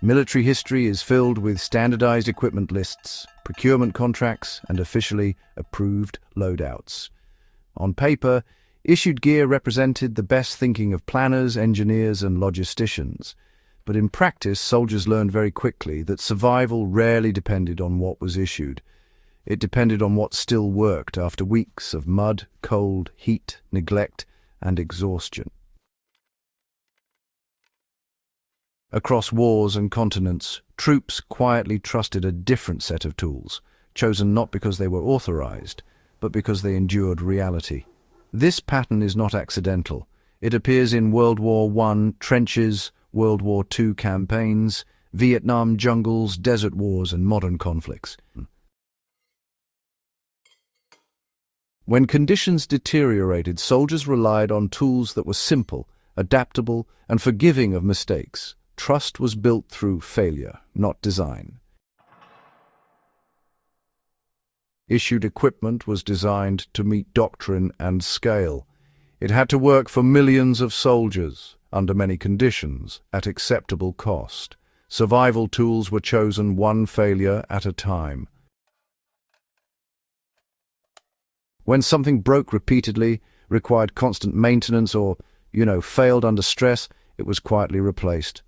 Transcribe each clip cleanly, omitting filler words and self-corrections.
Military history is filled with standardized equipment lists, procurement contracts, and officially approved loadouts. On paper, issued gear represented the best thinking of planners, engineers, and logisticians. But in practice, soldiers learned very quickly that survival rarely depended on what was issued. It depended on what still worked after weeks of mud, cold, heat, neglect, and exhaustion. Across wars and continents, troops quietly trusted a different set of tools, chosen not because they were authorized, but because they endured reality. This pattern is not accidental. It appears in World War I trenches, World War II campaigns, Vietnam jungles, desert wars, and modern conflicts. When conditions deteriorated, soldiers relied on tools that were simple, adaptable, and forgiving of mistakes. Trust was built through failure, not design. Issued equipment was designed to meet doctrine and scale. It had to work for millions of soldiers, under many conditions, at acceptable cost. Survival tools were chosen one failure at a time. When something broke repeatedly, required constant maintenance, or, failed under stress, it was quietly replaced.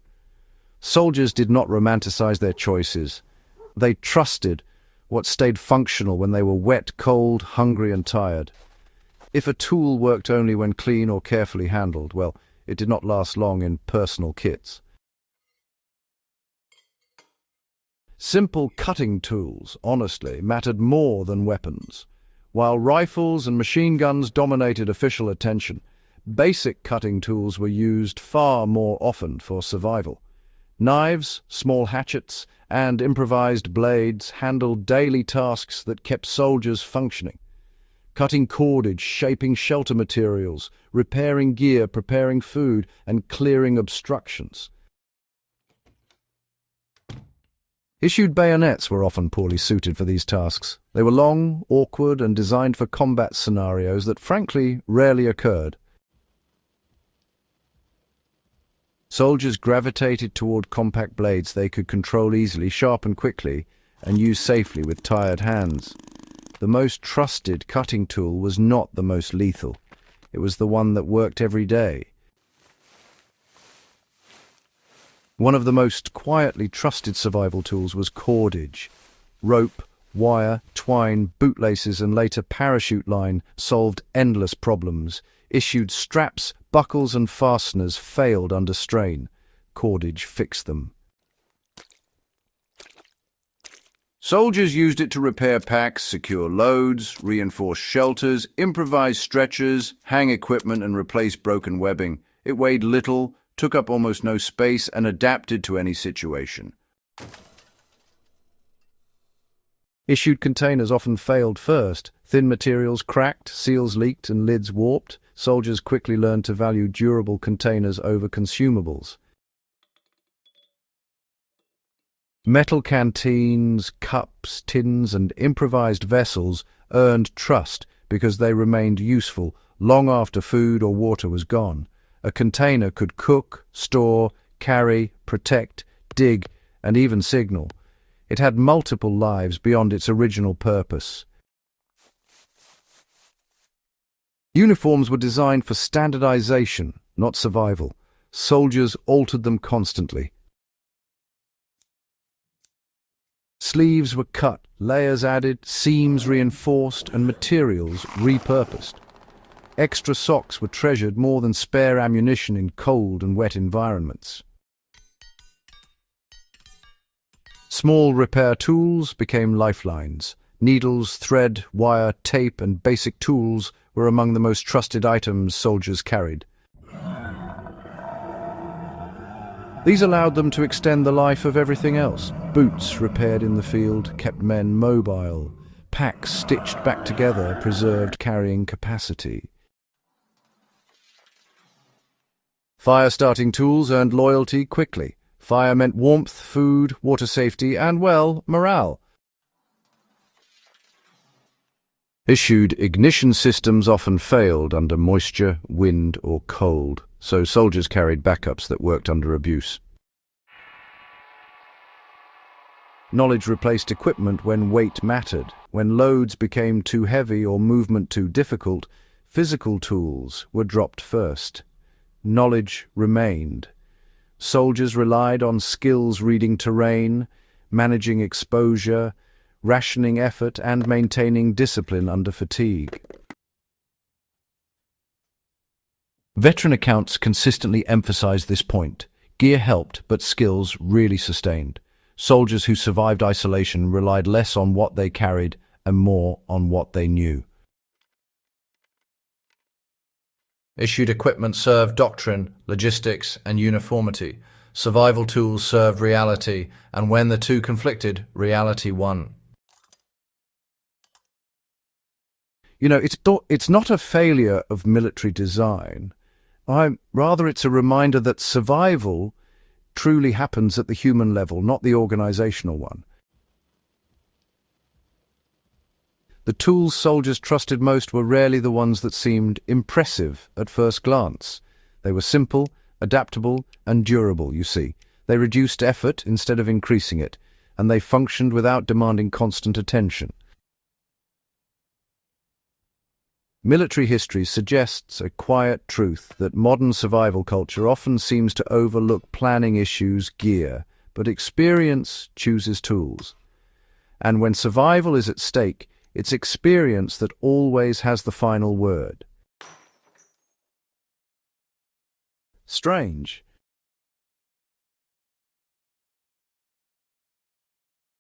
Soldiers did not romanticize their choices. They trusted what stayed functional when they were wet, cold, hungry, and tired. If a tool worked only when clean or carefully handled, well, it did not last long in personal kits. Simple cutting tools, honestly, mattered more than weapons. While rifles and machine guns dominated official attention, basic cutting tools were used far more often for survival. Knives, small hatchets, and improvised blades handled daily tasks that kept soldiers functioning. Cutting cordage, shaping shelter materials, repairing gear, preparing food, and clearing obstructions. Issued bayonets were often poorly suited for these tasks. They were long, awkward, and designed for combat scenarios that, frankly, rarely occurred. Soldiers gravitated toward compact blades they could control easily, sharpen quickly, and use safely with tired hands. The most trusted cutting tool was not the most lethal. It was the one that worked every day. One of the most quietly trusted survival tools was cordage. Rope, wire, twine, bootlaces, and later parachute line solved endless problems. Issued straps, buckles, and fasteners failed under strain. Cordage fixed them. Soldiers used it to repair packs, secure loads, reinforce shelters, improvise stretchers, hang equipment, and replace broken webbing. It weighed little, took up almost no space, and adapted to any situation. Issued containers often failed first. Thin materials cracked, seals leaked, and lids warped. Soldiers quickly learned to value durable containers over consumables. Metal canteens, cups, tins, and improvised vessels earned trust because they remained useful long after food or water was gone. A container could cook, store, carry, protect, dig, and even signal. It had multiple lives beyond its original purpose. Uniforms were designed for standardization, not survival. Soldiers altered them constantly. Sleeves were cut, layers added, seams reinforced, and materials repurposed. Extra socks were treasured more than spare ammunition in cold and wet environments. Small repair tools became lifelines. Needles, thread, wire, tape, and basic tools were among the most trusted items soldiers carried. These allowed them to extend the life of everything else. Boots repaired in the field kept men mobile. Packs stitched back together preserved carrying capacity. Fire-starting tools earned loyalty quickly. Fire meant warmth, food, water safety, and, well, morale. Issued ignition systems often failed under moisture, wind, or cold, so soldiers carried backups that worked under abuse. Knowledge replaced equipment when weight mattered. When loads became too heavy or movement too difficult, physical tools were dropped first. Knowledge remained. Soldiers relied on skills reading terrain, managing exposure, rationing effort, and maintaining discipline under fatigue. Veteran accounts consistently emphasize this point. Gear helped, but skills really sustained. Soldiers who survived isolation relied less on what they carried and more on what they knew. Issued equipment served doctrine, logistics, and uniformity. Survival tools served reality, and when the two conflicted, reality won. It's not a failure of military design. Rather, it's a reminder that survival truly happens at the human level, not the organizational one. The tools soldiers trusted most were rarely the ones that seemed impressive at first glance. They were simple, adaptable, and durable, you see. They reduced effort instead of increasing it, and they functioned without demanding constant attention. Military history suggests a quiet truth that modern survival culture often seems to overlook planning issues, gear, but experience chooses tools. And when survival is at stake, it's experience that always has the final word. Strange,